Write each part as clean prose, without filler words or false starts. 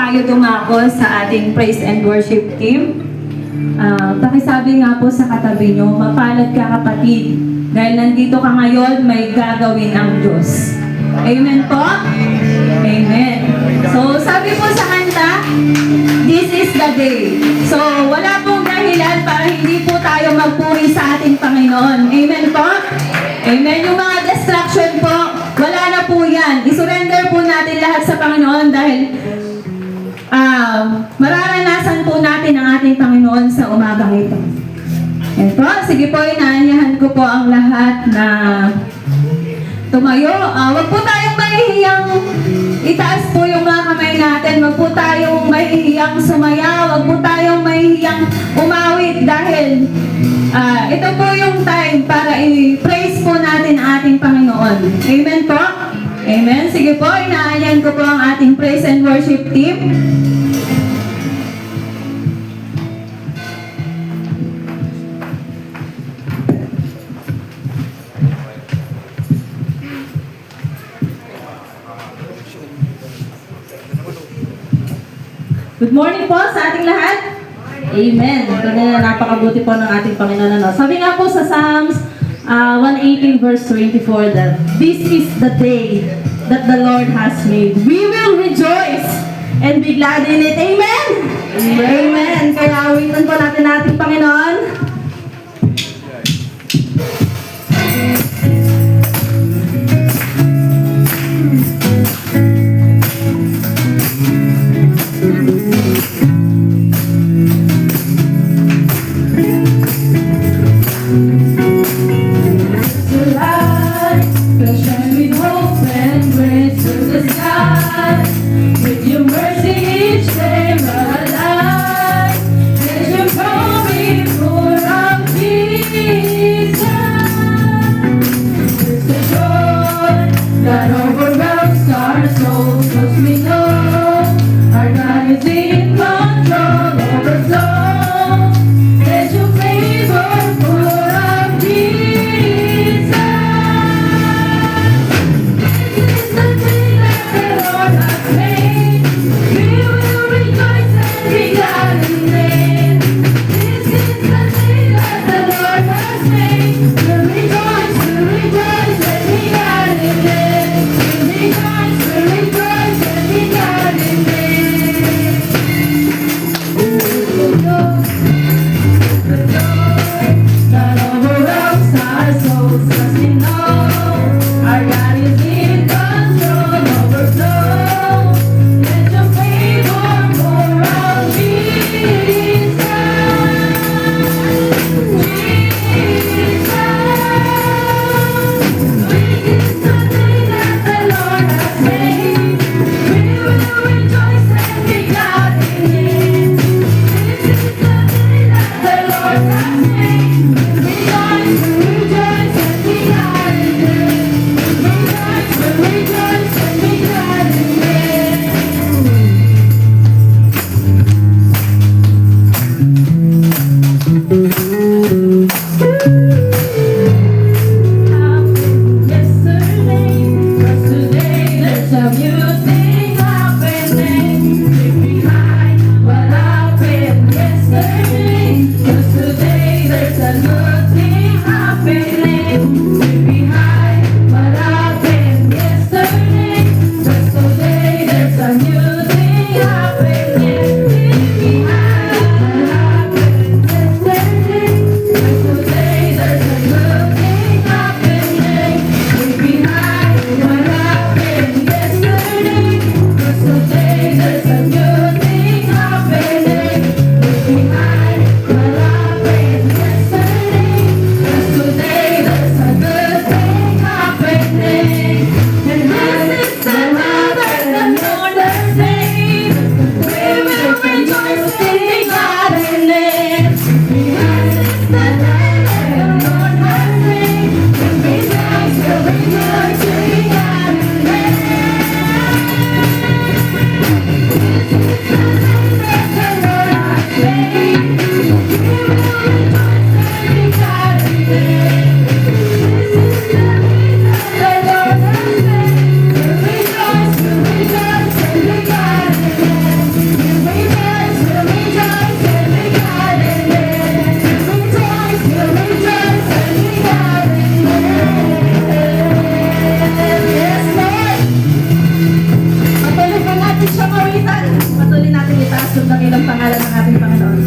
tayo dumako sa ating praise and worship team. Pakisabi nga po sa katabi nyo, mapalad ka kapatid, dahil nandito ka ngayon, may gagawin ang Diyos. Amen po? Amen. So, sabi po sa kanta, this is the day. So, wala pong dahilan para hindi po tayo magpuri sa ating Panginoon. Amen po? Amen. Yung mga distraction po, wala na po yan. I-surrender po natin lahat sa Panginoon dahil mararanasan po natin ang ating Panginoon sa umagang ito. Yan po. Sige po, inaanyahan ko po ang lahat na tumayo. Wag po tayong mahihiyang itaas po yung mga kamay natin. Wag po tayong mahihiyang sumaya. Wag po tayong mahihiyang umawit dahil ito po yung time para i-praise po natin ang ating Panginoon. Amen po? Amen. Sige po, inaanyahan ko po ang ating praise and worship team. Good morning po sa ating lahat. Amen. Kanya napakabuti po ng ating Panginoon. Sabi nga po sa Psalms 118 verse 24 that this is the day that the Lord has made. We will rejoice and be glad in it. Amen? Amen. Kaya awitan po natin ating Panginoon. With your mercy each day of our life, as you go before magandang pangalan ng ating Panginoon.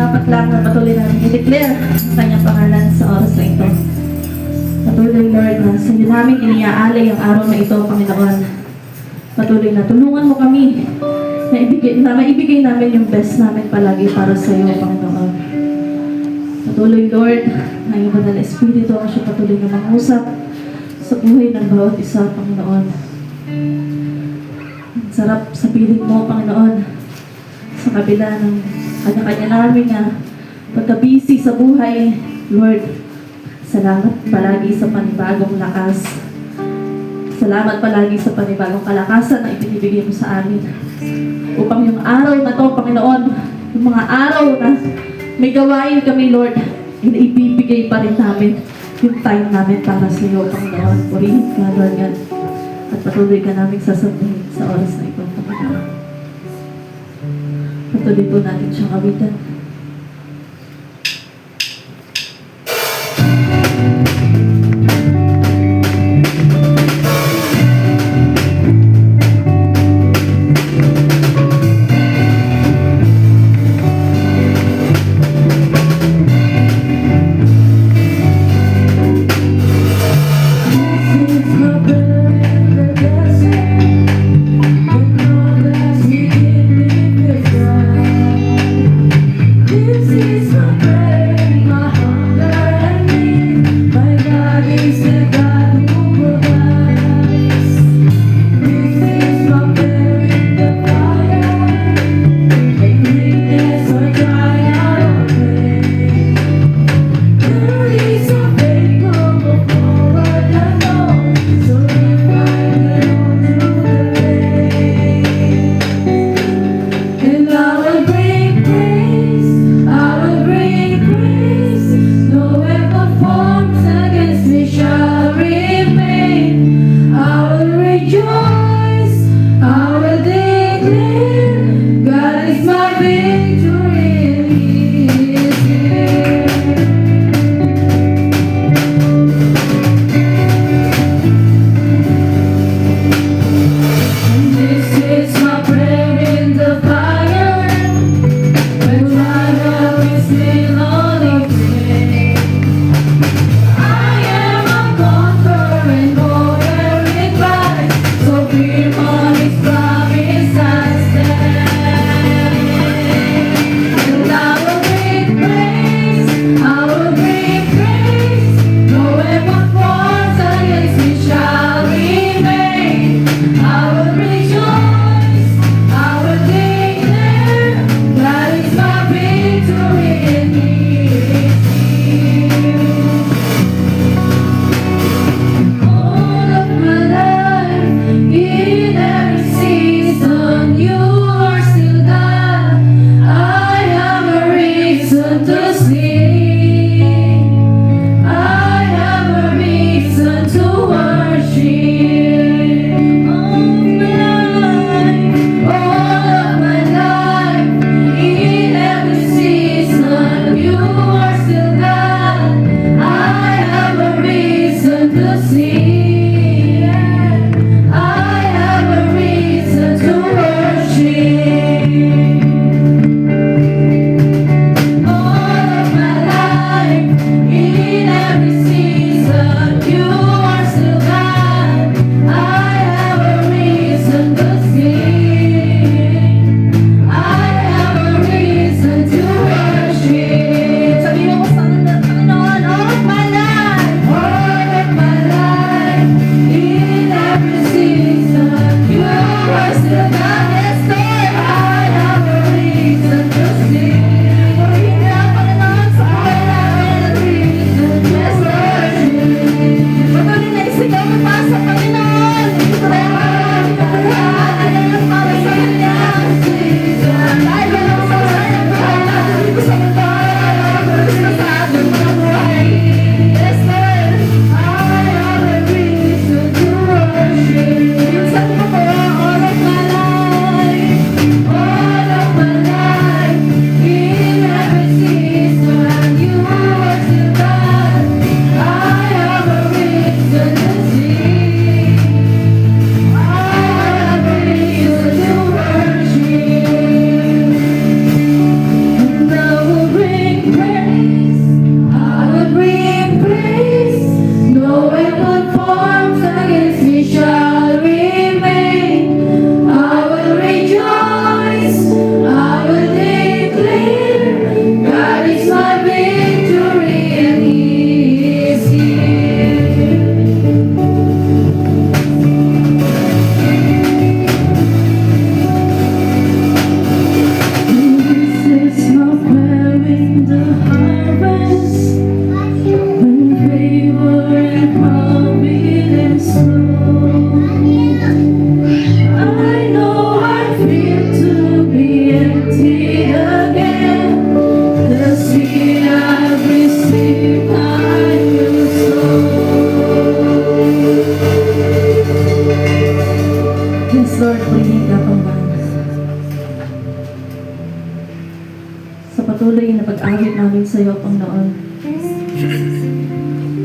dapat lang na patuloy natin i-declare ang kanyang pangalan sa oras na ito. Patuloy, Lord, na sa iyo namin iniaalay ang araw na ito, Panginoon. Patuloy na tulungan mo kami na maibigay namin yung best namin palagi para sa iyo, Panginoon. Patuloy, Lord, na iyong banal na Espiritu ang siya patuloy na mangusap sa buhay ng bawat isa, Panginoon. Ang sarap sa piling mo, Panginoon, sa kabila ng kanya-kanya namin na pagka-busy sa buhay, Lord. Salamat palagi sa panibagong lakas. Salamat palagi sa panibagong kalakasan na ibinibigay mo sa amin. Upang yung araw na to, Panginoon, yung mga araw na may gawain kami, Lord, ibibigay pa rin namin yung time namin para sa iyo, Panginoon. Purihin ka, Lord God. At patuloy ka namin sasabihin sa oras na ito, Panginoon. Patuloy po natin siyang awitan. sa patuloy na pag-awit namin sa iyo, Panginoon.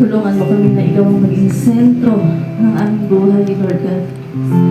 Tulungan mo kami na ikaw ang maging sentro ng aming buhay, Lord God.